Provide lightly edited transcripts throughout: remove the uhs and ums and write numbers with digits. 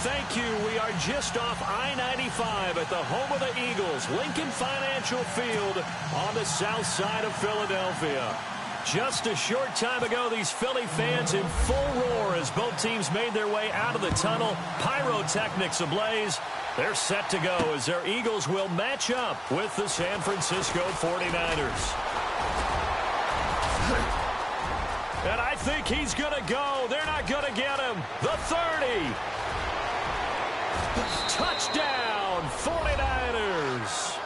thank you. We are just off I-95 at the home of the Eagles, Lincoln Financial Field on the south side of Philadelphia. Just a short time ago, these Philly fans in full roar as both teams made their way out of the tunnel. Pyrotechnics ablaze. They're set to go as their Eagles will match up with the San Francisco 49ers. And I think he's going to go. They're not going to get him. The 30. Touchdown, 49ers.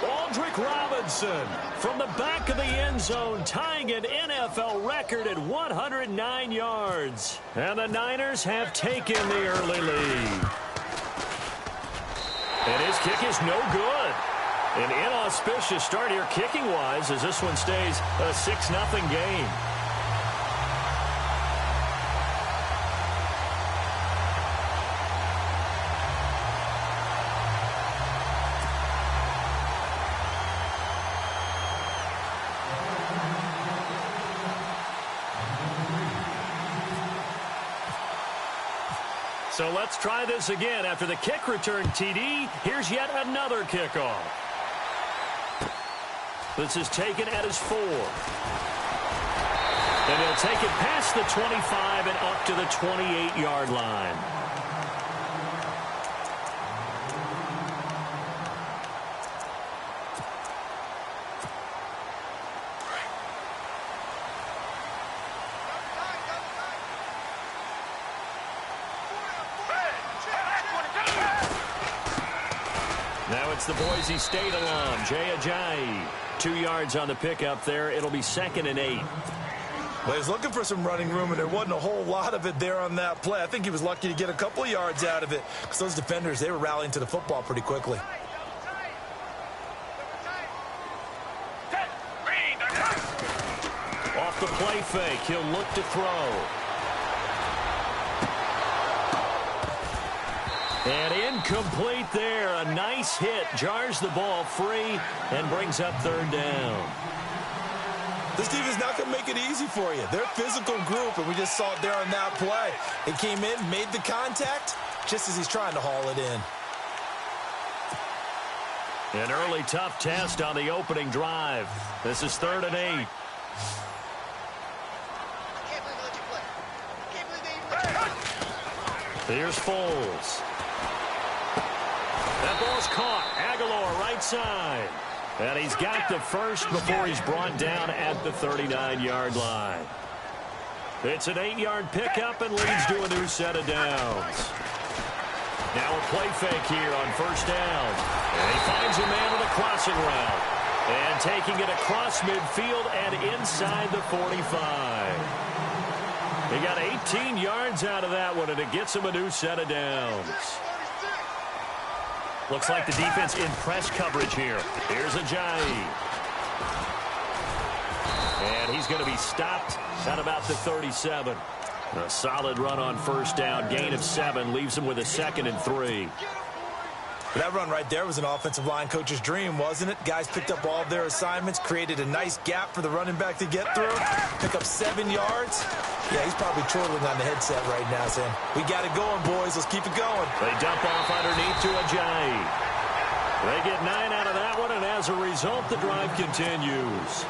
Aldrick Robinson from the back of the end zone, tying an NFL record at 109 yards. And the Niners have taken the early lead. And his kick is no good. An inauspicious start here kicking-wise as this one stays a 6-0 game. So let's try this again. After the kick return TD, here's yet another kickoff. This is taken at his 4. And he'll take it past the 25 and up to the 28-yard line. Now it's the Boise State alum, Jay Ajayi. 2 yards on the pickup there. It'll be 2nd and 8. Well, he's looking for some running room, and there wasn't a whole lot of it there on that play. I think he was lucky to get a couple of yards out of it because those defenders, they were rallying to the football pretty quickly. Off the play fake, he'll look to throw. And incomplete there. A nice hit. Jars the ball free and brings up 3rd down. This team is not going to make it easy for you. They're a physical group, and we just saw it there on that play. It came in, made the contact, just as he's trying to haul it in. An early tough test on the opening drive. This is 3rd and 8. Here's Foles. That ball's caught. Aguilar right side. And he's got the first before he's brought down at the 39-yard line. It's an 8-yard pickup and leads to a new set of downs. Now a play fake here on 1st down. And he finds a man on a crossing route. And taking it across midfield and inside the 45. He got 18 yards out of that one, and it gets him a new set of downs. Looks like the defense in press coverage here. Here's Ajayi. And he's going to be stopped at about the 37. A solid run on 1st down. Gain of 7 leaves him with a 2nd and 3. That run right there was an offensive line coach's dream, wasn't it? Guys picked up all of their assignments, created a nice gap for the running back to get through, pick up 7 yards. Yeah, he's probably chortling on the headset right now, saying, we got it going, boys. Let's keep it going. They dump off underneath to Ajayi. They get 9 out of that one, and as a result, the drive continues.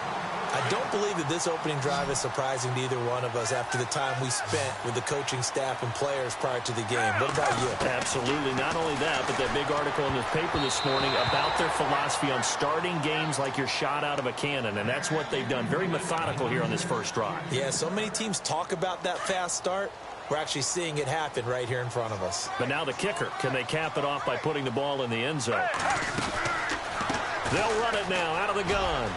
I don't believe that this opening drive is surprising to either one of us after the time we spent with the coaching staff and players prior to the game. What about you? Absolutely. Not only that, but that big article in the paper this morning about their philosophy on starting games like you're shot out of a cannon, and that's what they've done. Very methodical here on this first drive. Yeah, so many teams talk about that fast start. We're actually seeing it happen right here in front of us. But now the kicker. Can they cap it off by putting the ball in the end zone? They'll run it now out of the gun.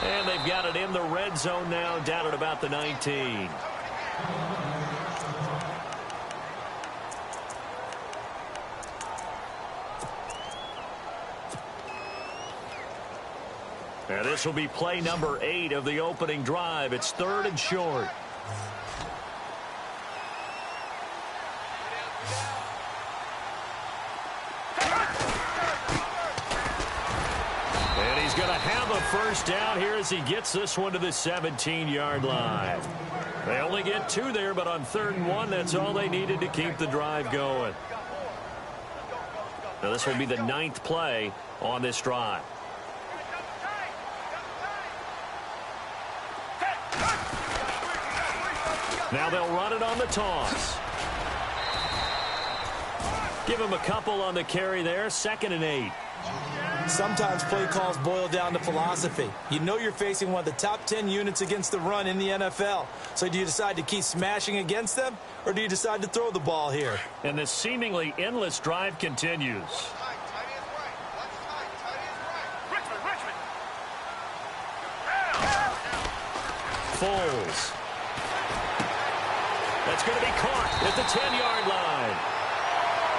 And they've got it in the red zone now, down at about the 19. Now this will be play number 8 of the opening drive. It's 3rd and short. He's going to have a 1st down here as he gets this one to the 17-yard line. They only get 2 there, but on 3rd and 1, that's all they needed to keep the drive going. Now this will be the 9th play on this drive. Now they'll run it on the toss. Give him a couple on the carry there. 2nd and 8. Sometimes play calls boil down to philosophy. You know you're facing one of the top 10 units against the run in the NFL. So do you decide to keep smashing against them, or do you decide to throw the ball here? And this seemingly endless drive continues. Foles. That's going to be caught at the 10-yard line.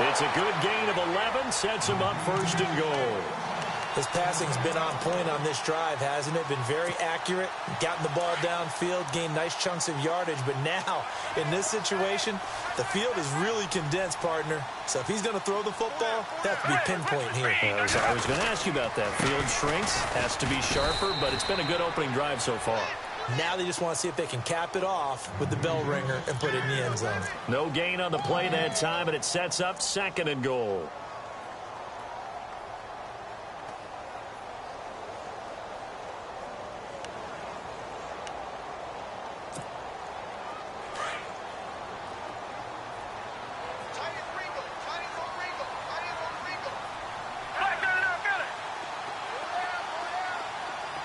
It's a good gain of 11, sets him up 1st and goal. His passing's been on point on this drive, hasn't it? Been very accurate, gotten the ball downfield, gained nice chunks of yardage. But now, in this situation, the field is really condensed, partner. So if he's going to throw the football, that has to be pinpoint here. I was going to ask you about that. Field shrinks, has to be sharper, but it's been a good opening drive so far. Now they just want to see if they can cap it off with the bell ringer and put it in the end zone. No gain on the play that time, and it sets up 2nd and goal.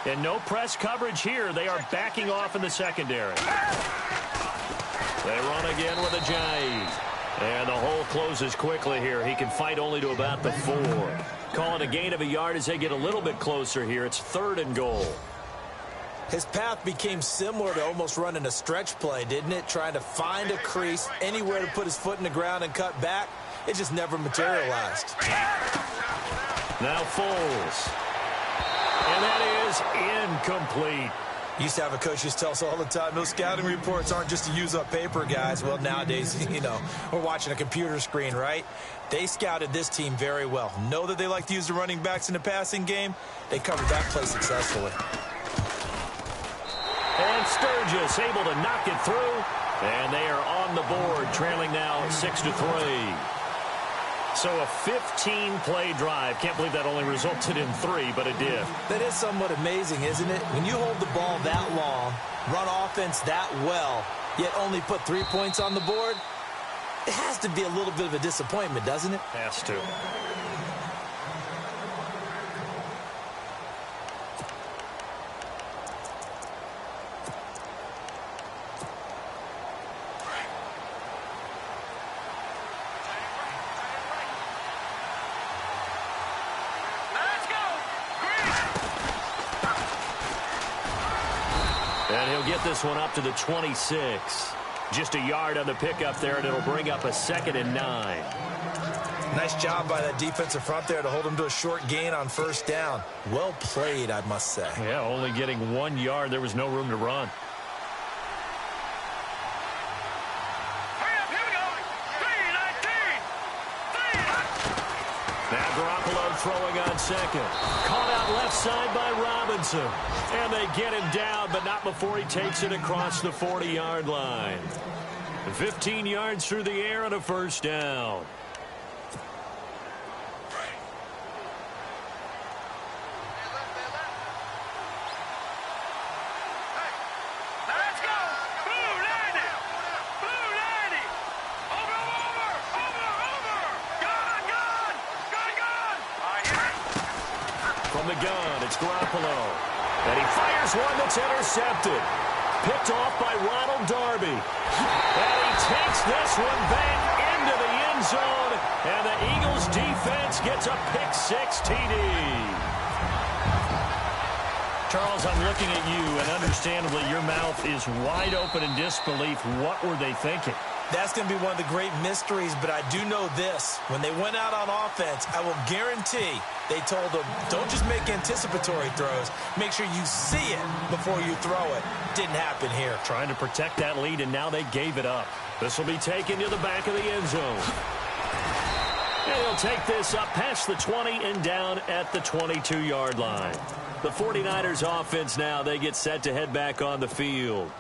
And no press coverage here. They are backing off in the secondary. They run again with a jive. And the hole closes quickly here. He can fight only to about the 4. Call it a gain of a yard as they get a little bit closer here. It's 3rd and goal. His path became similar to almost running a stretch play, didn't it? Trying to find a crease, anywhere to put his foot in the ground and cut back. It just never materialized. Now Foles. And that is incomplete. Used to have a coach used to tell us all the time, those scouting reports aren't just to use up paper, guys. Well, nowadays, you know, we're watching a computer screen, right? They scouted this team very well. Know that they like to use the running backs in the passing game. They covered that play successfully. And Sturgis able to knock it through. And they are on the board, trailing now 6-3. So a 15-play drive. Can't believe that only resulted in 3, but it did. That is somewhat amazing, isn't it? When you hold the ball that long, run offense that well, yet only put 3 points on the board, it has to be a little bit of a disappointment, doesn't it? Has to. And he'll get this one up to the 26. Just a yard on the pickup there, and it'll bring up a 2nd and 9. Nice job by that defensive front there to hold him to a short gain on 1st down. Well played, I must say. Yeah, only getting 1 yard. There was no room to run. Now Garoppolo throwing on 2nd. Caught out left side by Robinson. And they get him down, but not before he takes it across the 40-yard line. 15 yards through the air on a 1st down. From the gun, it's Garoppolo. And he fires one that's intercepted. Picked off by Ronald Darby. And he takes this one back into the end zone. And the Eagles defense gets a pick-6 TD. Charles, I'm looking at you, and understandably your mouth is wide open in disbelief. What were they thinking? That's going to be one of the great mysteries, but I do know this. When they went out on offense, I will guarantee they told them, don't just make anticipatory throws. Make sure you see it before you throw it. Didn't happen here. Trying to protect that lead, and now they gave it up. This will be taken to the back of the end zone. And he'll take this up past the 20 and down at the 22-yard line. The 49ers offense now, they get set to head back on the field.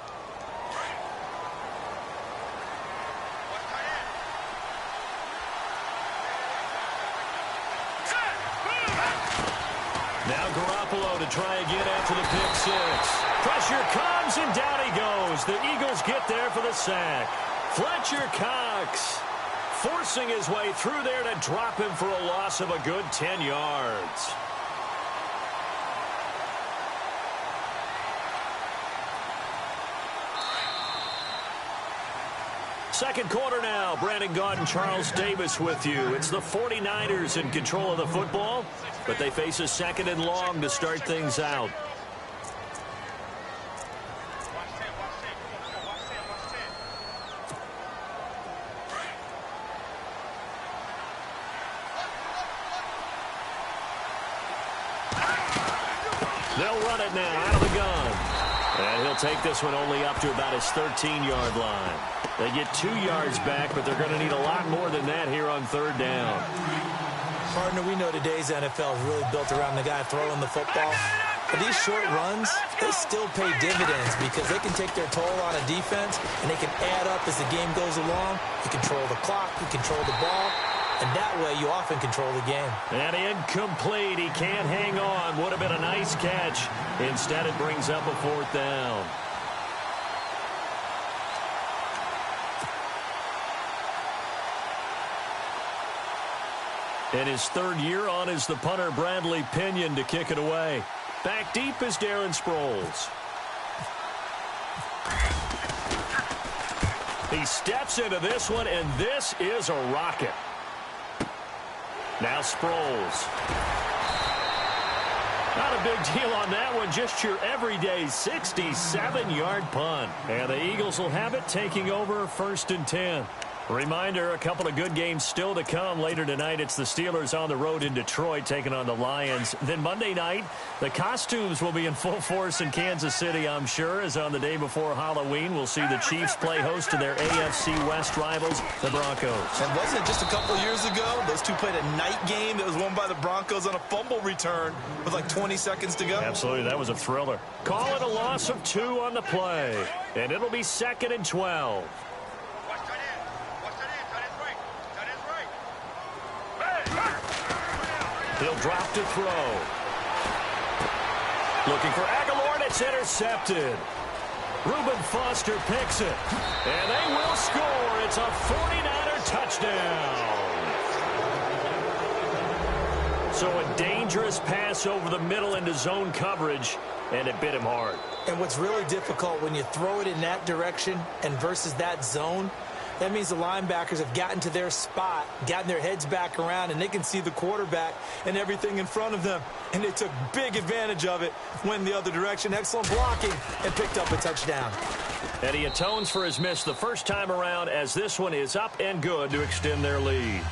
Now Garoppolo to try again after the pick six. Pressure comes, and down he goes. The Eagles get there for the sack. Fletcher Cox forcing his way through there to drop him for a loss of a good 10 yards. Second quarter now. Brandon Gaudin, Charles Davis with you. It's the 49ers in control of the football, but they face a second and long to start things out. They'll run it now out of the gun. And he'll take this one only up to about his 13-yard line. They get 2 yards back, but they're going to need a lot more than that here on third down. Partner, we know today's NFL is really built around the guy throwing the football. But these short runs, they still pay dividends because they can take their toll on a defense, and they can add up as the game goes along. You control the clock, you control the ball, and that way you often control the game. And incomplete. He can't hang on. Would have been a nice catch. Instead, it brings up a fourth down. In his third year on is the punter Bradley Pinion to kick it away. Back deep is Darren Sproles. He steps into this one, and this is a rocket. Now Sproles. Not a big deal on that one. Just your everyday 67-yard punt. And the Eagles will have it, taking over 1st and 10. Reminder, a couple of good games still to come. Later tonight, it's the Steelers on the road in Detroit taking on the Lions. Then Monday night, the costumes will be in full force in Kansas City, I'm sure, as on the day before Halloween, we'll see the Chiefs play host to their AFC West rivals, the Broncos. And wasn't it just a couple of years ago, those two played a night game that was won by the Broncos on a fumble return with like 20 seconds to go? Absolutely, that was a thriller. Call it a loss of 2 on the play, and it'll be 2nd and 12. He'll drop to throw. Looking for Aguilar, and it's intercepted. Reuben Foster picks it. And they will score. It's a 49er touchdown. So a dangerous pass over the middle into zone coverage, and it bit him hard. And what's really difficult when you throw it in that direction and versus that zone, that means the linebackers have gotten to their spot, gotten their heads back around, and they can see the quarterback and everything in front of them. And they took big advantage of it, went the other direction. Excellent blocking, and picked up a touchdown. And he atones for his miss the first time around, as this one is up and good to extend their lead.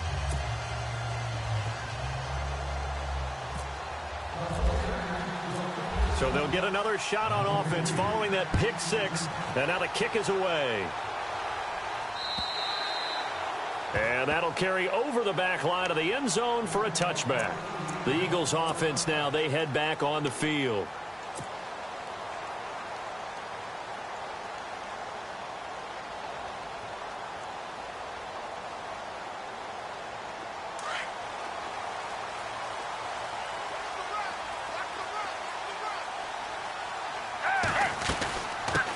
So they'll get another shot on offense following that pick six, and now the kick is away. And that'll carry over the back line of the end zone for a touchback. The Eagles offense now, they head back on the field.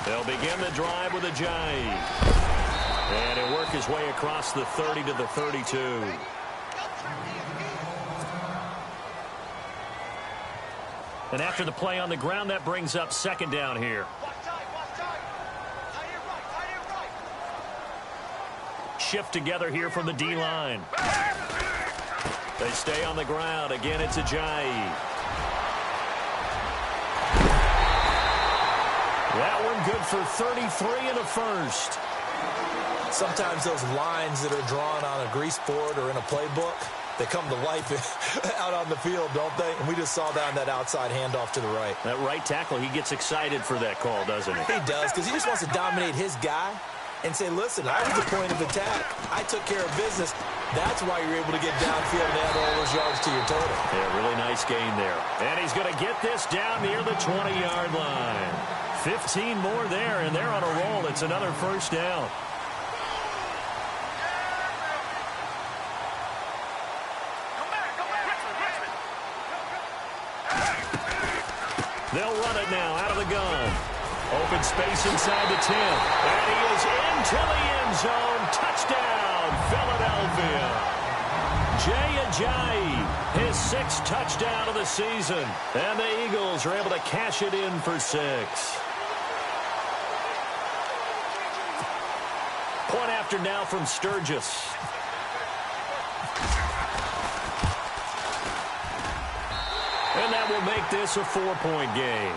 They'll begin the drive with a jive. And he'll work his way across the 30 to the 32. And after the play on the ground, that brings up 2nd down here. Shift together here from the D-line. They stay on the ground. Again, it's Ajayi. That one good for 33 and a first. Sometimes those lines that are drawn on a grease board or in a playbook, they come to life out on the field, don't they? And we just saw that on that outside handoff to the right. That right tackle, he gets excited for that call, doesn't he? He does, because he just wants to dominate his guy and say, listen, I was the point of attack. I took care of business. That's why you're able to get downfield and add all those yards to your total. Yeah, really nice gain there. And he's going to get this down near the 20-yard line. 15 more there, and they're on a roll. It's another first down. They'll run it now out of the gun. Open space inside the 10. And he is into the end zone. Touchdown, Philadelphia. Jay Ajayi, his 6th touchdown of the season. And the Eagles are able to cash it in for 6. Point after now from Sturgis. And that will make this a 4-point game.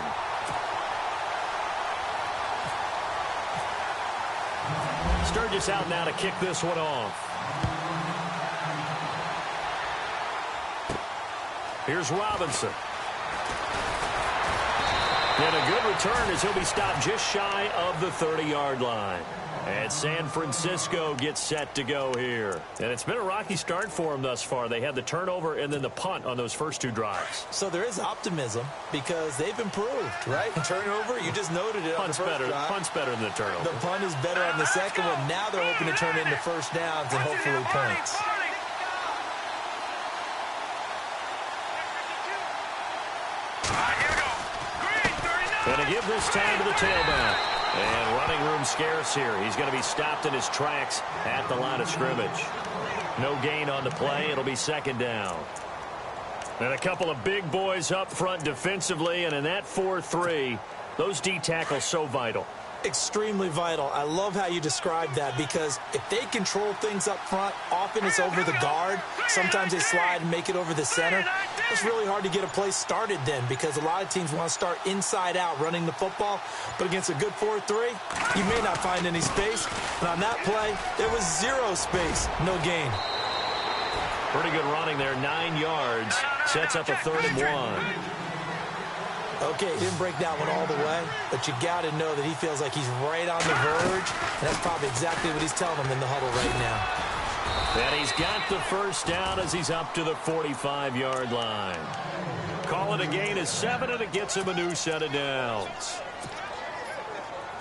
Sturgis out now to kick this one off. Here's Robinson. And a good return as he'll be stopped just shy of the 30-yard line. And San Francisco gets set to go here. And it's been a rocky start for them thus far. They had the turnover and then the punt on those first 2 drives. So there is optimism because they've improved, right? Turnover, you just noted it on the first drive. Punt's better than the turnover. The punt is better on the second one. Now they're hoping to turn into first downs and hopefully points. Going to give this time to the tailback. And running room scarce here. He's going to be stopped in his tracks at the line of scrimmage. No gain on the play. It'll be 2nd down. And a couple of big boys up front defensively. And in that 4-3, those D tackles so vital. Extremely vital. I love how you described that because if they control things up front, often it's over the guard. Sometimes they slide and make it over the center. It's really hard to get a play started then because a lot of teams want to start inside out running the football. But against a good 4-3, you may not find any space. And on that play, there was 0 space, no gain. Pretty good running there, 9 yards. Sets up a 3rd and 1. Okay, he didn't break that one all the way, but you got to know that he feels like he's right on the verge, and that's probably exactly what he's telling them in the huddle right now. And he's got the first down as he's up to the 45-yard line. Call it a gain of 7, and it gets him a new set of downs.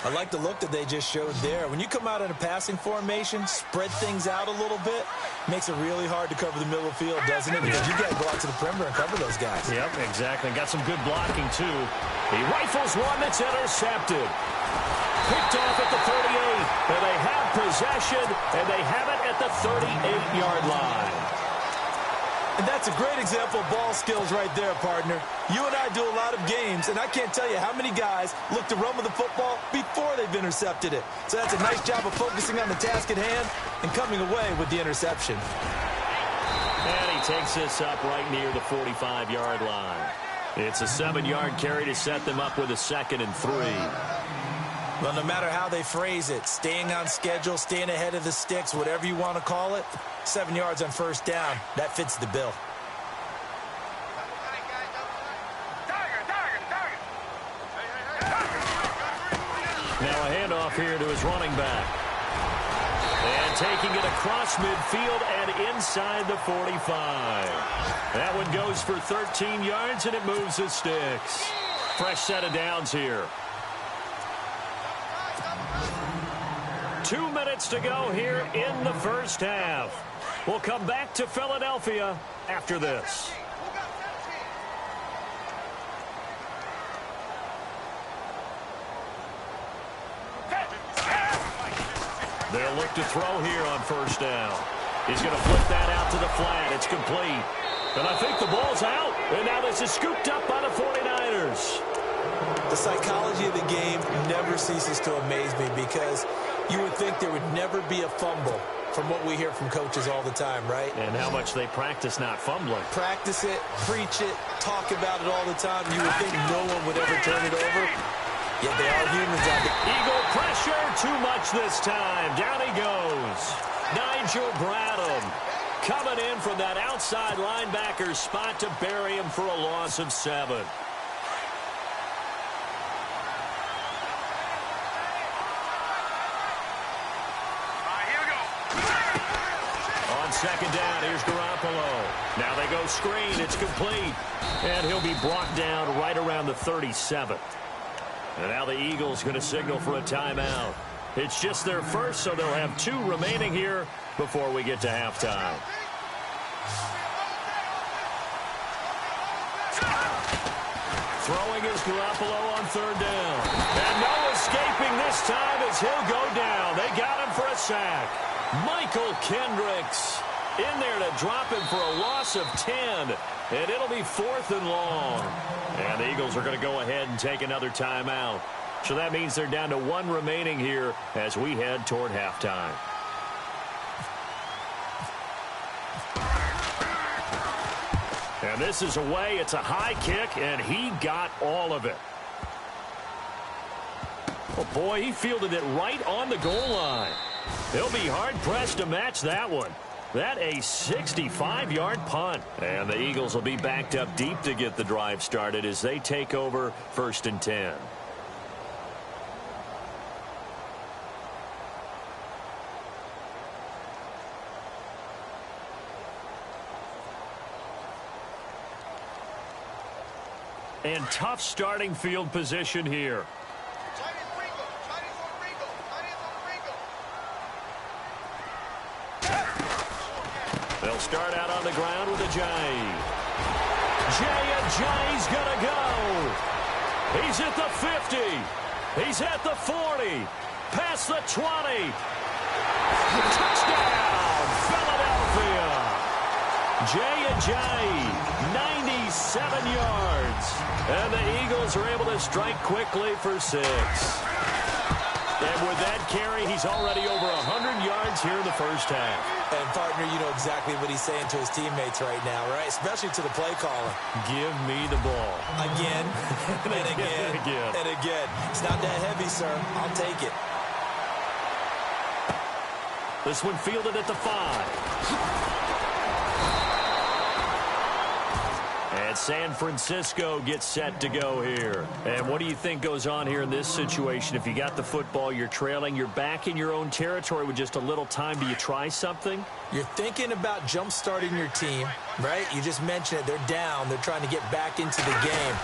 I like the look that they just showed there. When you come out in a passing formation, spread things out a little bit, makes it really hard to cover the middle of the field, doesn't it? Because you got to go out to the perimeter and cover those guys. Yep, exactly. Got some good blocking, too. He rifles one that's intercepted. Picked off at the 38. And they have possession, and they have it at the 38-yard line. And that's a great example of ball skills right there, partner. You and I do a lot of games, and I can't tell you how many guys look to run with the football before they've intercepted it. So that's a nice job of focusing on the task at hand and coming away with the interception. And he takes this up right near the 45-yard line. It's a 7-yard carry to set them up with a 2nd and 3. Well, no matter how they phrase it, staying on schedule, staying ahead of the sticks, whatever you want to call it, 7 yards on first down, that fits the bill. Now a handoff here to his running back. And taking it across midfield and inside the 45. That one goes for 13 yards, and it moves the sticks. Fresh set of downs here. 2 minutes to go here in the first half. We'll come back to Philadelphia after this. They'll look to throw here on first down. He's going to flip that out to the flat. It's complete. And I think the ball's out. And now this is scooped up by the 49ers. The psychology of the game never ceases to amaze me because you would think there would never be a fumble from what we hear from coaches all the time, right? And how much they practice not fumbling. Practice it, preach it, talk about it all the time. You would think no one would ever turn it over. Yet they are humans out there. Eagle pressure, too much this time. Down he goes. Nigel Bradham coming in from that outside linebacker spot to bury him for a loss of 7. Second down, here's Garoppolo. Now they go screen, it's complete. And he'll be brought down right around the 37. And now the Eagles going to signal for a timeout. It's just their first, so they'll have 2 remaining here before we get to halftime. Throwing is Garoppolo on third down. And no escaping this time as he'll go down. They got him for a sack. Michael Kendricks in there to drop him for a loss of 10. And it'll be 4th and long. And the Eagles are going to go ahead and take another timeout. So that means they're down to 1 remaining here as we head toward halftime. And this is away. It's a high kick, and he got all of it. Oh, boy, he fielded it right on the goal line. He'll be hard-pressed to match that one. That a 65-yard punt. And the Eagles will be backed up deep to get the drive started as they take over 1st and 10. And tough starting field position here. They'll start out on the ground with Ajayi. Ajayi's gonna go. He's at the 50. He's at the 40. Past the 20. Touchdown, Philadelphia. Ajayi, 97 yards. And the Eagles are able to strike quickly for 6. And with that carry, he's already over 100 yards here in the first half. And, partner, you know exactly what he's saying to his teammates right now, right? Especially to the play caller. Give me the ball. Again, and again, and again. It's not that heavy, sir. I'll take it. This one fielded at the 5. And San Francisco gets set to go here. And what do you think goes on here in this situation? If you got the football, you're trailing, you're back in your own territory with just a little time. Do you try something? You're thinking about jump-starting your team, right? You just mentioned it. They're down. They're trying to get back into the game.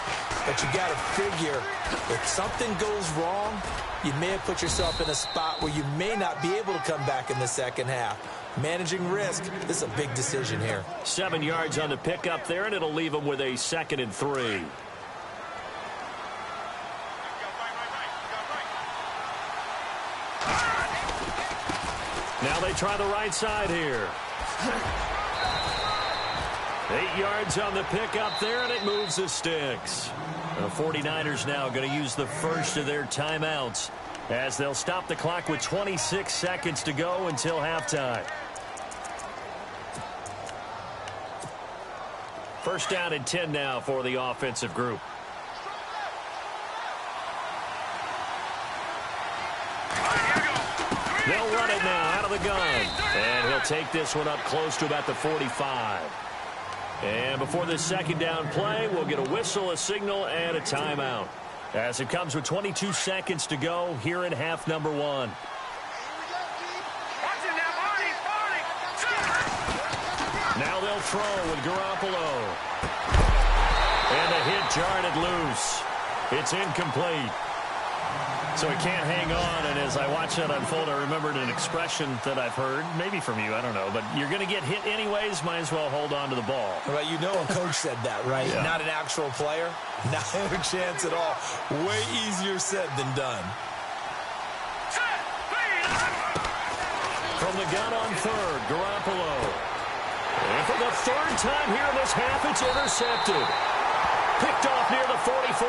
But you got to figure, if something goes wrong, you may have put yourself in a spot where you may not be able to come back in the second half. Managing risk, this is a big decision here. 7 yards on the pickup there, and it'll leave them with a 2nd and 3. Now they try the right side here. 8 yards on the pickup there, and it moves the sticks. The 49ers now going to use the first of their timeouts as they'll stop the clock with 26 seconds to go until halftime. First down and 10 now for the offensive group. They'll run it now out of the gun. And he'll take this one up close to about the 45. And before this second down play, we'll get a whistle, a signal, and a timeout. As it comes with 22 seconds to go here in half number 1. Now they'll throw with Garoppolo. And the hit jarred it loose. It's incomplete. So he can't hang on, and as I watch that unfold, I remembered an expression that I've heard, maybe from you, I don't know, but you're going to get hit anyways, might as well hold on to the ball. Well, you know a coach said that, right? Yeah. Not an actual player. Not a chance at all. Way easier said than done. From the gun on third, Garoppolo. And for the 3rd time here in this half, it's intercepted. Picked off near the 44.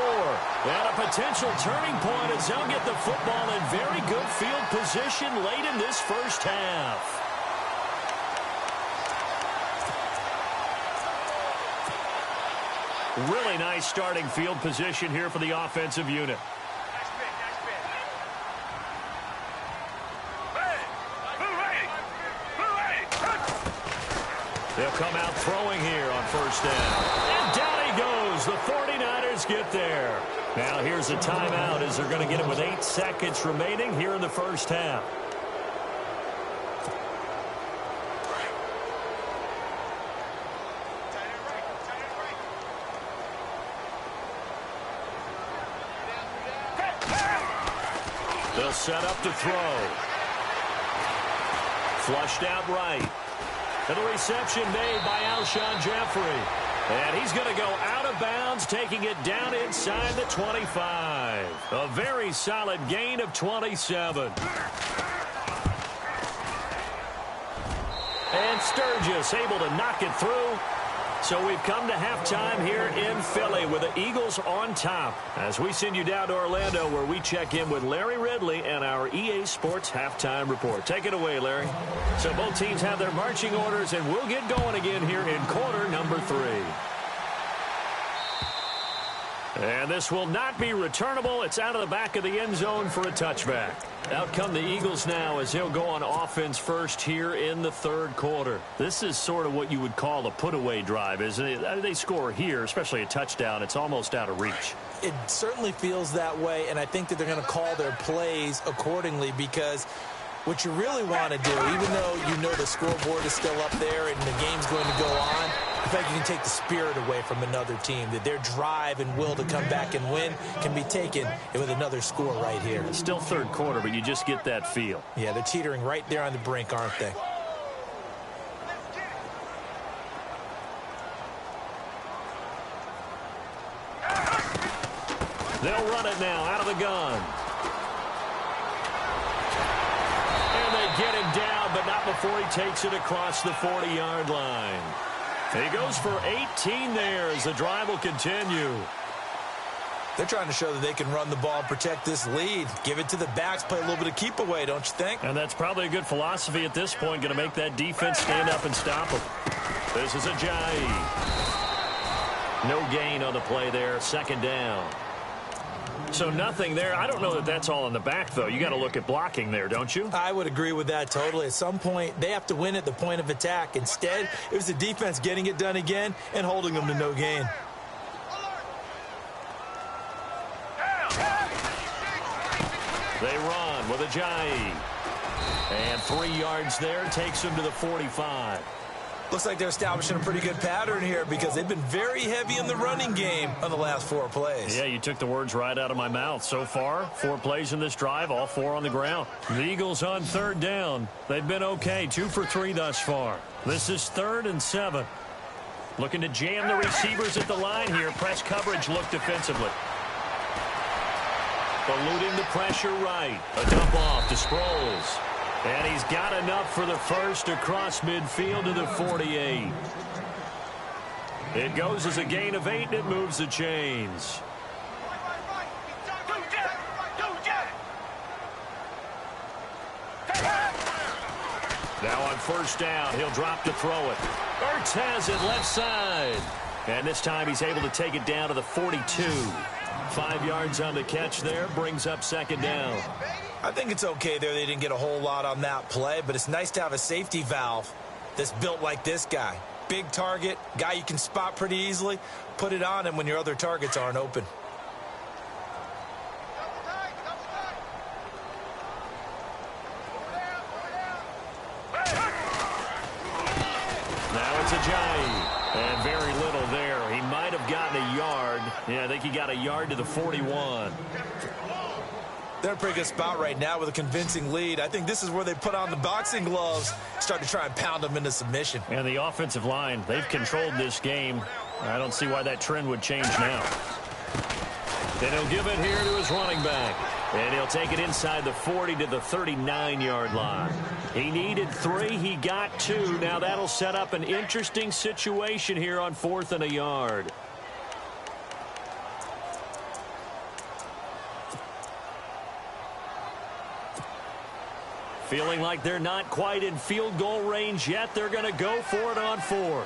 And a potential turning point as they'll get the football in very good field position late in this first half. Really nice starting field position here for the offensive unit. They'll come out throwing here on first down. And down he goes. The 49ers get there. Now here's a timeout as they're going to get it with 8 seconds remaining here in the first half. They'll set up to throw. Flushed out right. And the reception made by Alshon Jeffrey. And he's going to go out of bounds, taking it down inside the 25. A very solid gain of 27. And Sturgis able to knock it through. So we've come to halftime here in Philly with the Eagles on top. As we send you down to Orlando, where we check in with Larry Ridley and our EA Sports halftime report. Take it away, Larry. So both teams have their marching orders, and we'll get going again here in quarter number 3. And this will not be returnable. It's out of the back of the end zone for a touchback. Out come the Eagles now as he'll go on offense first here in the third quarter. This is sort of what you would call a put-away drive, isn't it? They score here, especially a touchdown. It's almost out of reach. It certainly feels that way, and I think that they're going to call their plays accordingly, because what you really want to do, even though you know the scoreboard is still up there and the game's going to go on, I think you can take the spirit away from another team, that their drive and will to come back and win can be taken with another score right here. It's still third quarter, but you just get that feel. Yeah, they're teetering right there on the brink, aren't they? They'll run it now out of the gun. And they get him down, but not before he takes it across the 40-yard line. He goes for 18 there as the drive will continue. They're trying to show that they can run the ball and protect this lead. Give it to the backs, play a little bit of keep away, don't you think? And that's probably a good philosophy at this point, going to make that defense stand up and stop them. This is Ajayi. No gain on the play there, second down. So nothing there. I don't know that that's all in the back, though. You got to look at blocking there, don't you? I would agree with that totally. At some point, they have to win at the point of attack. Instead, it was the defense getting it done again and holding them to no gain. They run with Ajayi. And 3 yards there takes him to the 45. Looks like they're establishing a pretty good pattern here, because they've been very heavy in the running game on the last 4 plays. Yeah, you took the words right out of my mouth. So far, 4 plays in this drive, all 4 on the ground. The Eagles on third down. They've been okay, 2 for 3 thus far. This is 3rd and 7. Looking to jam the receivers at the line here. Press coverage look defensively. Eluding the pressure right. A dump off to Sproles. And he's got enough for the first across midfield to the 48. It goes as a gain of 8, and it moves the chains. Now on first down, he'll drop to throw it. Ertz has it left side. And this time he's able to take it down to the 42. 5 yards on the catch there, brings up second down. I think it's okay there. They didn't get a whole lot on that play, but it's nice to have a safety valve that's built like this guy. Big target, guy you can spot pretty easily. Put it on him when your other targets aren't open. Now it's Ajayi. And very little there. He might have gotten a yard. Yeah, I think he got a yard to the 41. They're in a pretty good spot right now with a convincing lead. I think this is where they put on the boxing gloves, start to try and pound them into submission. And the offensive line, they've controlled this game. I don't see why that trend would change now. Then he'll give it here to his running back. And he'll take it inside the 40 to the 39-yard line. He needed 3. He got 2. Now that'll set up an interesting situation here on 4th and a yard. Feeling like they're not quite in field goal range yet. They're going to go for it on 4th.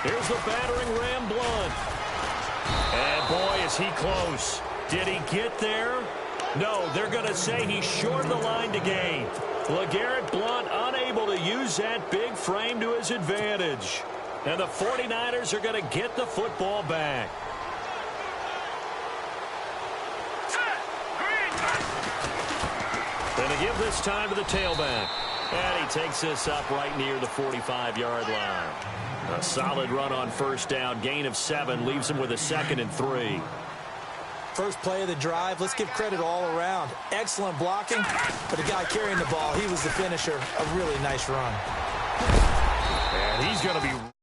Here's the battering ram, Blunt. And boy, is he close. Did he get there? No, they're going to say he's short of the line to gain. LeGarrette Blunt unable to use that big frame to his advantage. And the 49ers are going to get the football back. Going to give this time to the tailback. And he takes this up right near the 45-yard line. A solid run on first down. Gain of 7 leaves him with a 2nd and 3. first play of the drive. Let's give credit all around. Excellent blocking, but the guy carrying the ball, he was the finisher. A really nice run. And he's going to be